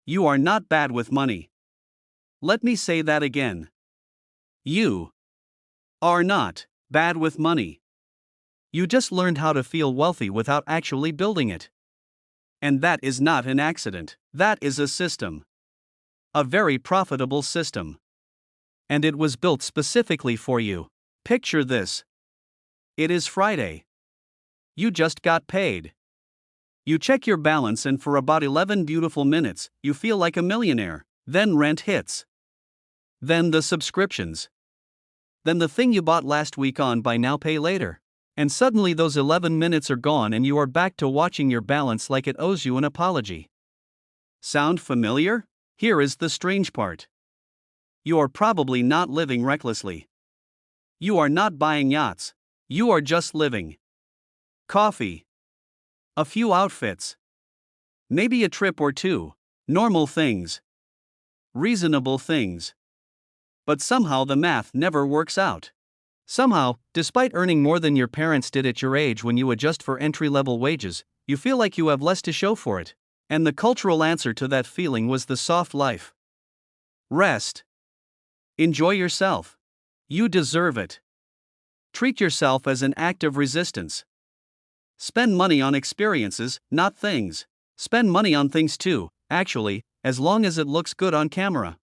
You are not bad with money. Let me say that again. You are not bad with money. You just learned how to feel wealthy without actually building it. And that is not an accident, that is a system. A very profitable system. And it was built specifically for you. Picture this. It is Friday. You just got paid. You check your balance and for about 11 beautiful minutes, you feel like a millionaire. Then rent hits. Then the subscriptions. Then the thing you bought last week on Buy Now Pay Later. And suddenly those 11 minutes are gone and you are back to watching your balance like it owes you an apology. Sound familiar? Here is the strange part. You are probably not living recklessly. You are not buying yachts. You are just living. Coffee. A few outfits. Maybe a trip or two. Normal things. Reasonable things. But somehow the math never works out. Somehow, despite earning more than your parents did at your age when you adjust for entry-level wages, you feel like you have less to show for it. And the cultural answer to that feeling was the soft life. Rest. Enjoy yourself. You deserve it. Treat yourself as an act of resistance. Spend money on experiences, not things. Spend money on things too, actually, as long as it looks good on camera.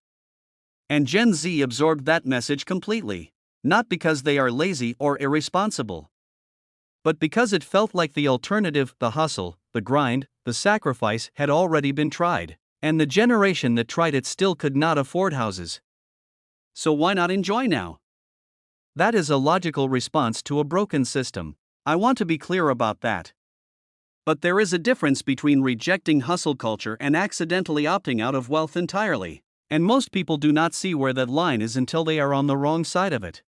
And Gen Z absorbed that message completely. Not because they are lazy or irresponsible, but because it felt like the alternative, the hustle, the grind, the sacrifice had already been tried, and the generation that tried it still could not afford houses. So why not enjoy now? That is a logical response to a broken system. I want to be clear about that. But there is a difference between rejecting hustle culture and accidentally opting out of wealth entirely, and most people do not see where that line is until they are on the wrong side of it.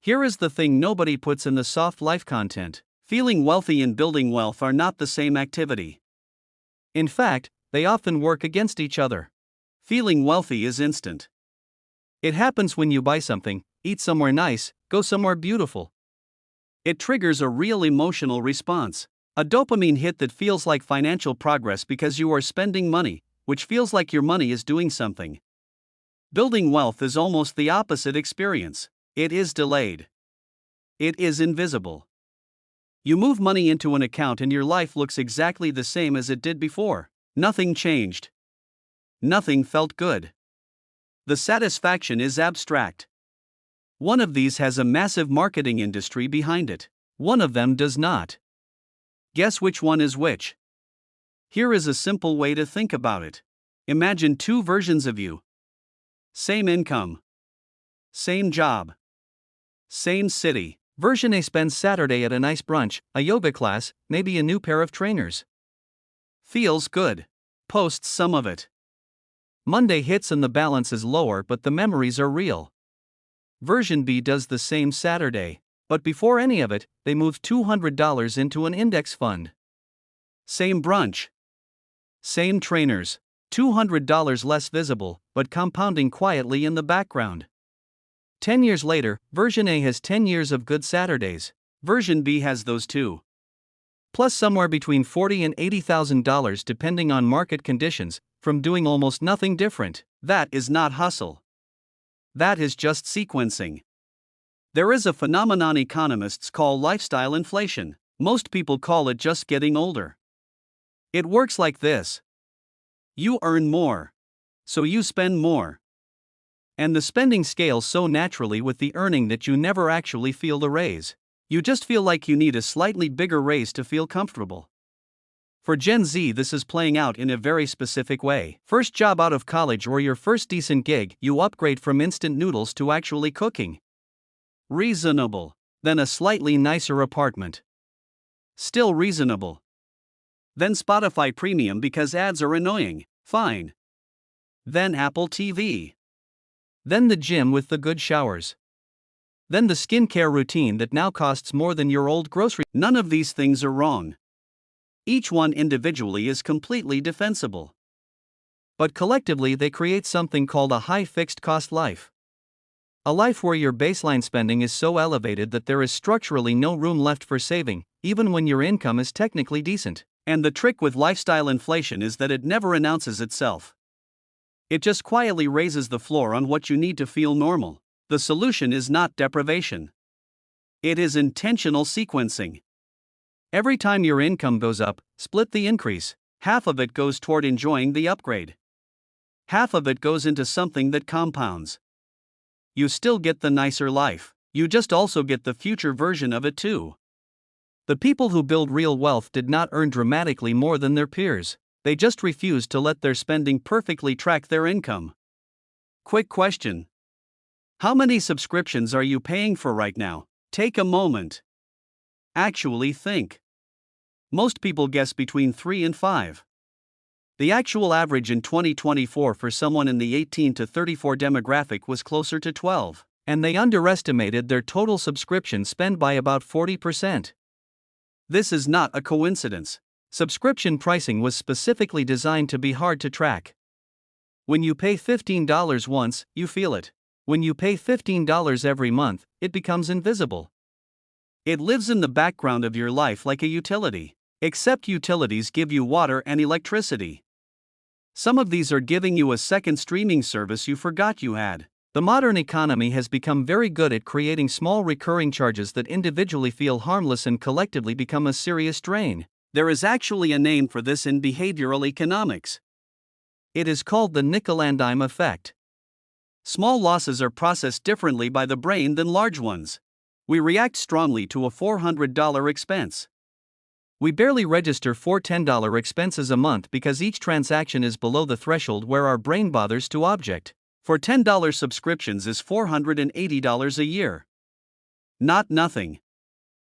Here is the thing nobody puts in the soft life content. Feeling wealthy and building wealth are not the same activity. In fact, they often work against each other. Feeling wealthy is instant. It happens when you buy something, eat somewhere nice, go somewhere beautiful. It triggers a real emotional response, a dopamine hit that feels like financial progress because you are spending money, which feels like your money is doing something. Building wealth is almost the opposite experience. It is delayed. It is invisible. You move money into an account and your life looks exactly the same as it did before. Nothing changed. Nothing felt good. The satisfaction is abstract. One of these has a massive marketing industry behind it. One of them does not. Guess which one is which? Here is a simple way to think about it. Imagine two versions of you. Same income. Same job. Same city. Version A spends Saturday at a nice brunch, a yoga class, maybe a new pair of trainers. Feels good. Posts some of it. Monday hits and the balance is lower but the memories are real. Version B does the same Saturday, but before any of it, they moved $200 into an index fund. Same brunch. Same trainers. $200 less visible, but compounding quietly in the background. 10 years later, version A has 10 years of good Saturdays. Version B has those too. Plus somewhere between $40,000 and $80,000 depending on market conditions, from doing almost nothing different. That is not hustle. That is just sequencing. There is a phenomenon economists call lifestyle inflation. Most people call it just getting older. It works like this. You earn more. So you spend more. And the spending scales so naturally with the earning that you never actually feel the raise. You just feel like you need a slightly bigger raise to feel comfortable. For Gen Z, this is playing out in a very specific way. First job out of college or your first decent gig, you upgrade from instant noodles to actually cooking. Reasonable. Then a slightly nicer apartment. Still reasonable. Then Spotify Premium because ads are annoying. Fine. Then Apple TV. Then the gym with the good showers. Then the skincare routine that now costs more than your old grocery. None of these things are wrong. Each one individually is completely defensible. But collectively they create something called a high fixed cost life. A life where your baseline spending is so elevated that there is structurally no room left for saving, even when your income is technically decent. And the trick with lifestyle inflation is that it never announces itself. It just quietly raises the floor on what you need to feel normal. The solution is not deprivation. It is intentional sequencing. Every time your income goes up, split the increase. Half of it goes toward enjoying the upgrade. Half of it goes into something that compounds. You still get the nicer life. You just also get the future version of it too. The people who build real wealth did not earn dramatically more than their peers. They just refused to let their spending perfectly track their income. Quick question. How many subscriptions are you paying for right now? Take a moment. Actually think. Most people guess between 3 and 5. The actual average in 2024 for someone in the 18 to 34 demographic was closer to 12, and they underestimated their total subscription spend by about 40%. This is not a coincidence. Subscription pricing was specifically designed to be hard to track. When you pay $15 once, you feel it. When you pay $15 every month, it becomes invisible. It lives in the background of your life like a utility. Except utilities give you water and electricity. Some of these are giving you a second streaming service you forgot you had. The modern economy has become very good at creating small recurring charges that individually feel harmless and collectively become a serious drain. There is actually a name for this in behavioral economics. It is called the nickel and dime effect. Small losses are processed differently by the brain than large ones. We react strongly to a $400 expense. We barely register 4 $10 expenses a month because each transaction is below the threshold where our brain bothers to object. For $10 subscriptions is $480 a year. Not nothing.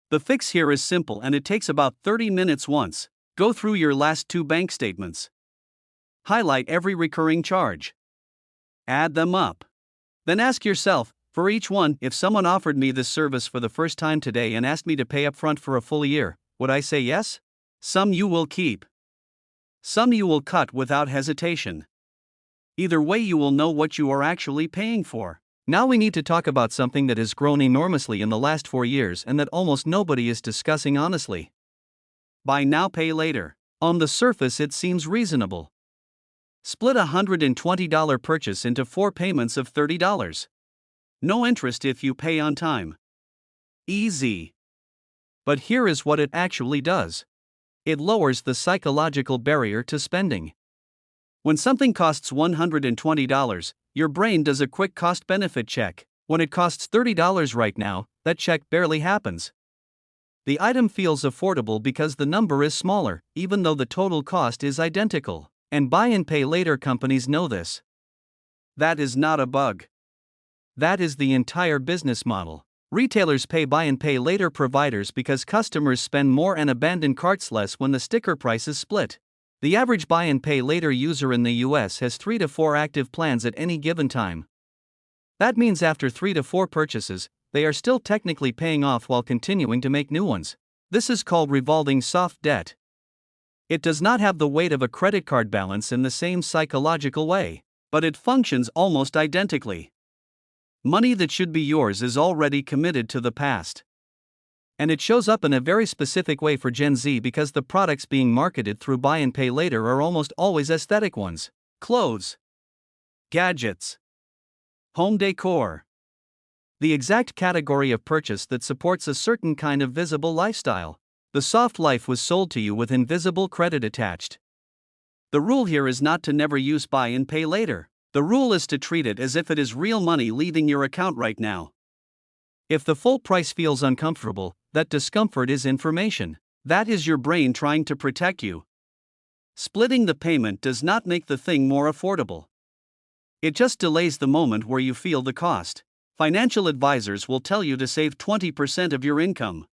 The fix here is simple and it takes about 30 minutes once. Go through your last 2 bank statements. Highlight every recurring charge. Add them up. Then ask yourself, for each one, if someone offered me this service for the first time today and asked me to pay upfront for a full year, would I say yes? Some you will keep. Some you will cut without hesitation. Either way, you will know what you are actually paying for. Now we need to talk about something that has grown enormously in the last 4 years and that almost nobody is discussing honestly. Buy now, pay later. On the surface, it seems reasonable. Split a $120 purchase into 4 payments of $30. No interest if you pay on time. Easy. But here is what it actually does. It lowers the psychological barrier to spending. When something costs $120, your brain does a quick cost-benefit check. When it costs $30 right now, that check barely happens. The item feels affordable because the number is smaller, even though the total cost is identical. And buy and pay later companies know this. That is not a bug. That is the entire business model. Retailers pay buy and pay later providers because customers spend more and abandon carts less when the sticker price is split. The average buy and pay later user in the US has 3 to 4 active plans at any given time. That means after 3 to 4 purchases, they are still technically paying off while continuing to make new ones. This is called revolving soft debt. It does not have the weight of a credit card balance in the same psychological way, but it functions almost identically. Money that should be yours is already committed to the past. And it shows up in a very specific way for Gen Z because the products being marketed through buy and pay later are almost always aesthetic ones. Clothes, gadgets, home decor. The exact category of purchase that supports a certain kind of visible lifestyle. The soft life was sold to you with invisible credit attached. The rule here is not to never use buy and pay later. The rule is to treat it as if it is real money leaving your account right now. If the full price feels uncomfortable, that discomfort is information. That is your brain trying to protect you. Splitting the payment does not make the thing more affordable. It just delays the moment where you feel the cost. Financial advisors will tell you to save 20% of your income.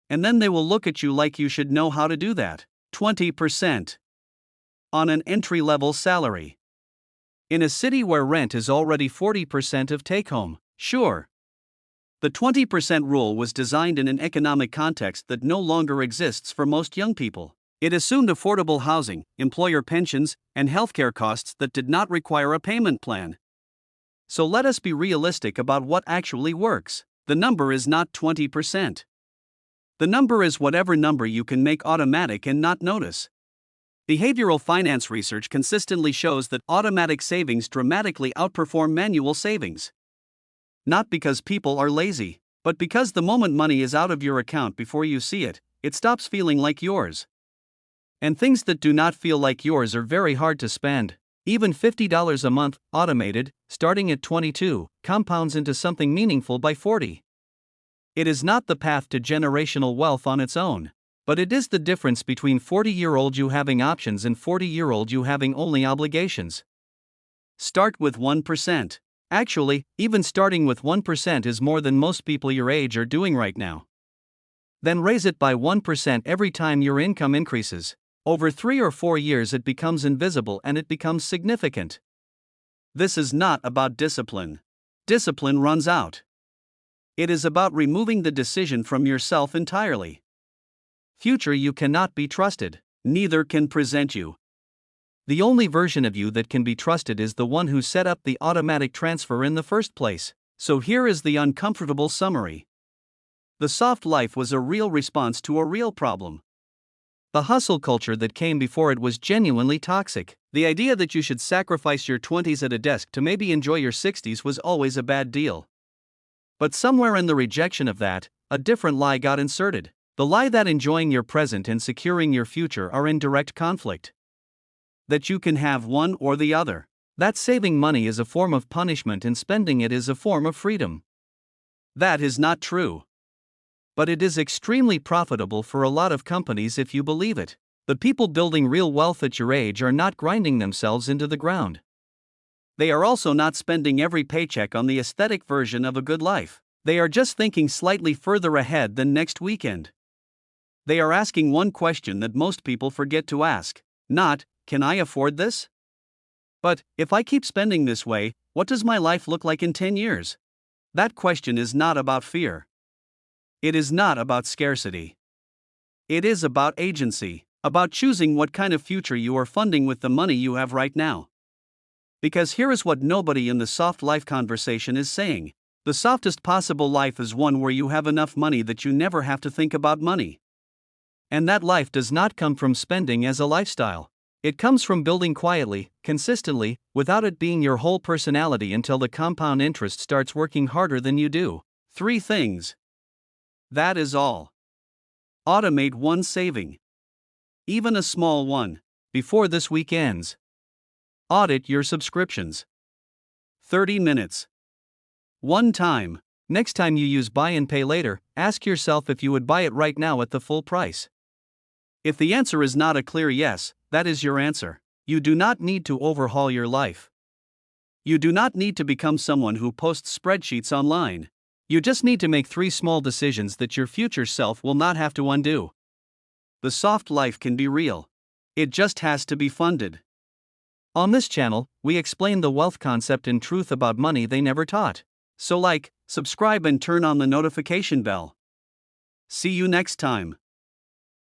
And then they will look at you like you should know how to do that. 20%. On an entry-level salary. In a city where rent is already 40% of take-home, sure. The 20% rule was designed in an economic context that no longer exists for most young people. It assumed affordable housing, employer pensions, and healthcare costs that did not require a payment plan. So let us be realistic about what actually works. The number is not 20%. The number is whatever number you can make automatic and not notice. Behavioral finance research consistently shows that automatic savings dramatically outperform manual savings. Not because people are lazy, but because the moment money is out of your account before you see it, it stops feeling like yours. And things that do not feel like yours are very hard to spend. Even $50 a month, automated, starting at 22, compounds into something meaningful by 40. It is not the path to generational wealth on its own, but it is the difference between 40-year-old you having options and 40-year-old you having only obligations. Start with 1%. Actually, even starting with 1% is more than most people your age are doing right now. Then raise it by 1% every time your income increases. Over 3 or 4 years it becomes invisible and it becomes significant. This is not about discipline. Discipline runs out. It is about removing the decision from yourself entirely. Future you cannot be trusted, neither can present you. The only version of you that can be trusted is the one who set up the automatic transfer in the first place. So here is the uncomfortable summary. The soft life was a real response to a real problem. The hustle culture that came before it was genuinely toxic. The idea that you should sacrifice your 20s at a desk to maybe enjoy your 60s was always a bad deal. But somewhere in the rejection of that, a different lie got inserted. The lie that enjoying your present and securing your future are in direct conflict. That you can have one or the other. That saving money is a form of punishment and spending it is a form of freedom. That is not true. But it is extremely profitable for a lot of companies if you believe it. The people building real wealth at your age are not grinding themselves into the ground. They are also not spending every paycheck on the aesthetic version of a good life. They are just thinking slightly further ahead than next weekend. They are asking one question that most people forget to ask. Not, can I afford this? But, if I keep spending this way, what does my life look like in 10 years? That question is not about fear. It is not about scarcity. It is about agency, about choosing what kind of future you are funding with the money you have right now. Because here is what nobody in the soft life conversation is saying. The softest possible life is one where you have enough money that you never have to think about money. And that life does not come from spending as a lifestyle. It comes from building quietly, consistently, without it being your whole personality until the compound interest starts working harder than you do. 3 things. That is all. Automate one saving. Even a small one. Before this week ends. Audit your subscriptions. 30 minutes. One time. Next time you use buy and pay later, ask yourself if you would buy it right now at the full price. If the answer is not a clear yes, that is your answer. You do not need to overhaul your life. You do not need to become someone who posts spreadsheets online. You just need to make 3 small decisions that your future self will not have to undo. The soft life can be real. It just has to be funded. On this channel, we explain the wealth concept and truth about money they never taught. So like, subscribe and turn on the notification bell. See you next time.